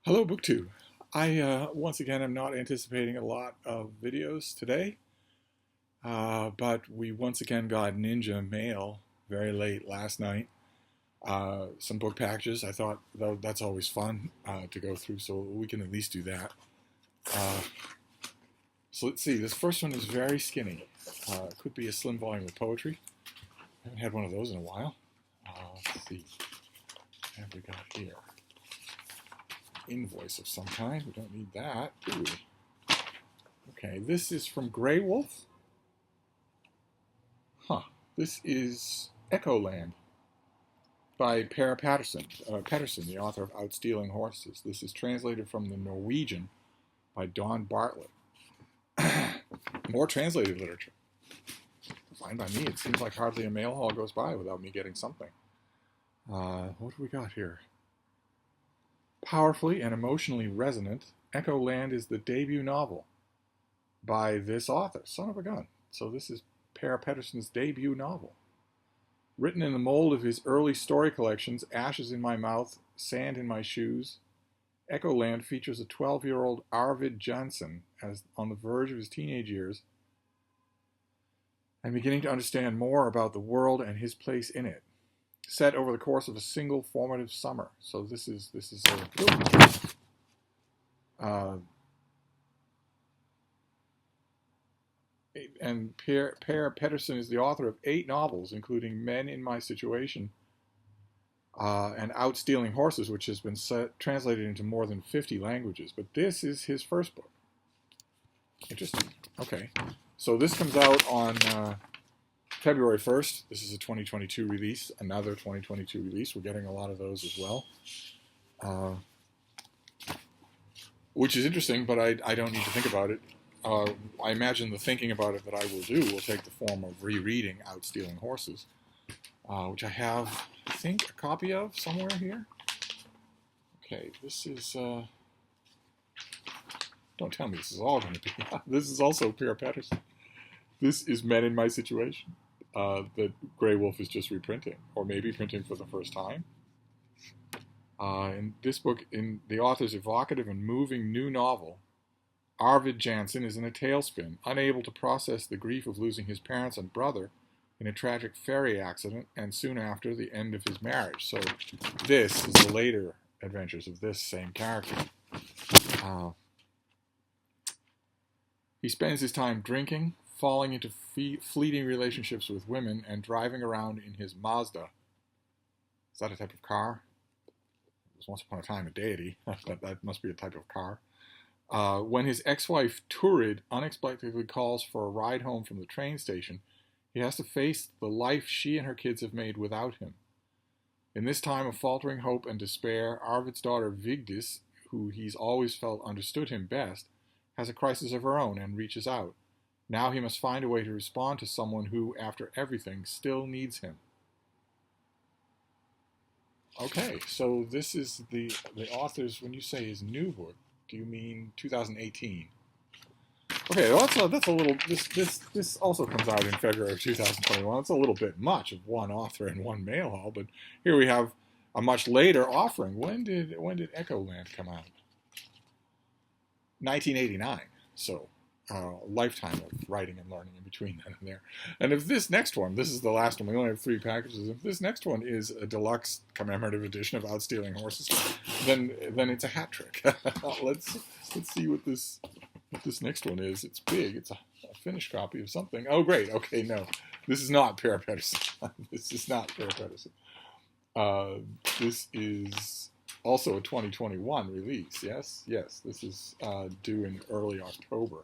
Hello, BookTube. Once again, am not anticipating a lot of videos today, but we once again got Ninja mail very late last night. Some book packages. I thought that's always fun to go through, so we can at least do that. Uh, so let's see. This first one is very skinny. Could be a slim volume of poetry. I haven't had one of those in a while. Let's see. What have we got here? Invoice of some kind. We don't need that, do we? Okay, this is from Grey Wolf. This is Echoland by Per Patterson, the author of Outstealing Horses. This is translated from the Norwegian by Don Bartlett. More translated literature. Fine by me. It seems like hardly a mail haul goes by without me getting something. What do we got here? Powerfully and emotionally resonant, Echoland is the debut novel by this author, son of a gun. So this is Per Patterson's debut novel. Written in the mold of his early story collections, Ashes in My Mouth, Sand in My Shoes, Echoland features a 12-year-old Arvid Jansson as on the verge of his teenage years and beginning to understand more about the world and his place in it. Set over the course of a single formative summer. So this is and Per Patterson is the author of 8 novels, including Men in My Situation and Outstealing Horses, which has been translated into more than 50 languages. But this is his first book. Interesting. Okay. So this comes out on February 1st. This is a 2022 release, another 2022 release. We're getting a lot of those as well. Which is interesting, but I don't need to think about it. I imagine the thinking about it that I will do will take the form of rereading Outstealing Horses, which I have, I think, a copy of somewhere here. Okay, this is... don't tell me this is all going to be... This is also Per Patterson. This is Men in My Situation that Grey Wolf is just reprinting, or maybe printing for the first time. In this book, in the author's evocative and moving new novel, Arvid Jansson is in a tailspin, unable to process the grief of losing his parents and brother in a tragic ferry accident, and soon after, the end of his marriage. So this is the later adventures of this same character. He spends his time drinking, falling into fleeting relationships with women, and driving around in his Mazda. Is that a type of car? It was once upon a time a deity, but that must be a type of car. When his ex-wife Turid unexpectedly calls for a ride home from the train station, he has to face the life she and her kids have made without him. In this time of faltering hope and despair, Arvid's daughter Vigdis, who he's always felt understood him best, has a crisis of her own and reaches out. Now he must find a way to respond to someone who, after everything, still needs him. Okay, so this is the author's, when you say his new book, do you mean 2018? Okay, well, that's a little. This also comes out in February of 2021. It's a little bit much of one author and one mail haul, but here we have a much later offering. When did Echoland come out? 1989. So a lifetime of writing and learning in between then and there. And if this next one, this is the last one. We only have 3 packages. If this next one is a deluxe commemorative edition of Outstealing Horses, then it's a hat trick. Let's see what this next one is. It's big. It's a finished copy of something. Oh, great. Okay, no. This is not Per Patterson. This is not Per Patterson. This is also a 2021 release. Yes. This is due in early October.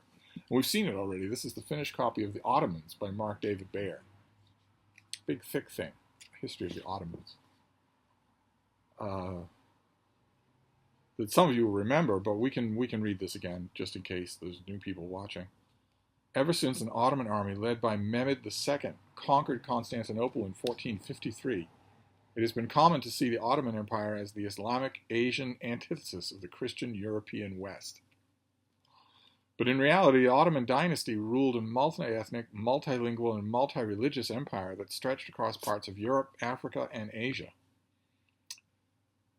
And we've seen it already. This is the finished copy of The Ottomans by Mark David Baer. Big, thick thing. History of the Ottomans. That some of you will remember, but we can read this again just in case there's new people watching. Ever since an Ottoman army led by Mehmed II conquered Constantinople in 1453, it has been common to see the Ottoman Empire as the Islamic Asian antithesis of the Christian European West. But in reality, the Ottoman dynasty ruled a multi-ethnic, multilingual, and multi-religious empire that stretched across parts of Europe, Africa, and Asia.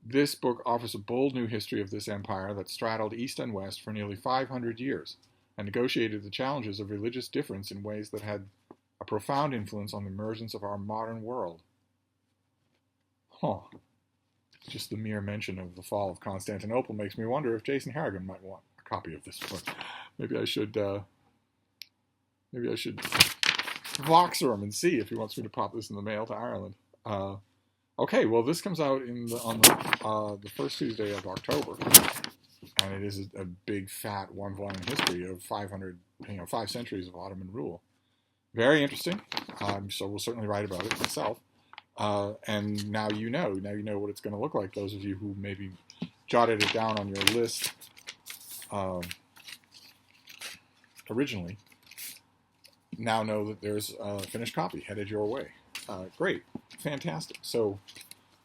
This book offers a bold new history of this empire that straddled east and west for nearly 500 years and negotiated the challenges of religious difference in ways that had a profound influence on the emergence of our modern world. Huh. Just the mere mention of the fall of Constantinople makes me wonder if Jason Harrigan might want a copy of this book. Maybe I should Voxer him and see if he wants me to pop this in the mail to Ireland. Okay, well, this comes out on the first Tuesday of October, and it is a big, fat, one-volume history of 5 centuries of Ottoman rule. Very interesting. So we'll certainly write about it myself. And now you know what it's going to look like. Those of you who maybe jotted it down on your list originally now know that there's a finished copy headed your way. Great, fantastic. So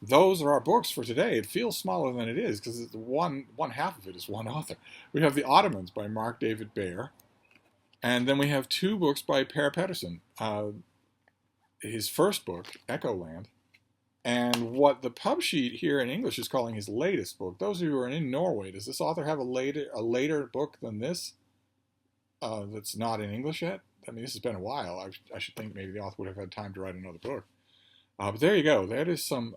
those are our books for today. It feels smaller than it is because one half of it is one author. We have The Ottomans by Mark David Baer, and then we have 2 books by Per Petterson. His first book, Echoland, and what the pub sheet here in English is calling his latest book. Those of you who are in Norway, does this author have a later book than this that's not in English yet? I mean, this has been a while. I should think maybe the author would have had time to write another book. But there you go. That is some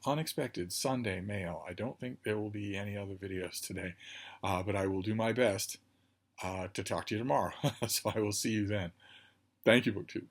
unexpected Sunday mail. I don't think there will be any other videos today, but I will do my best to talk to you tomorrow. So I will see you then. Thank you, BookTube.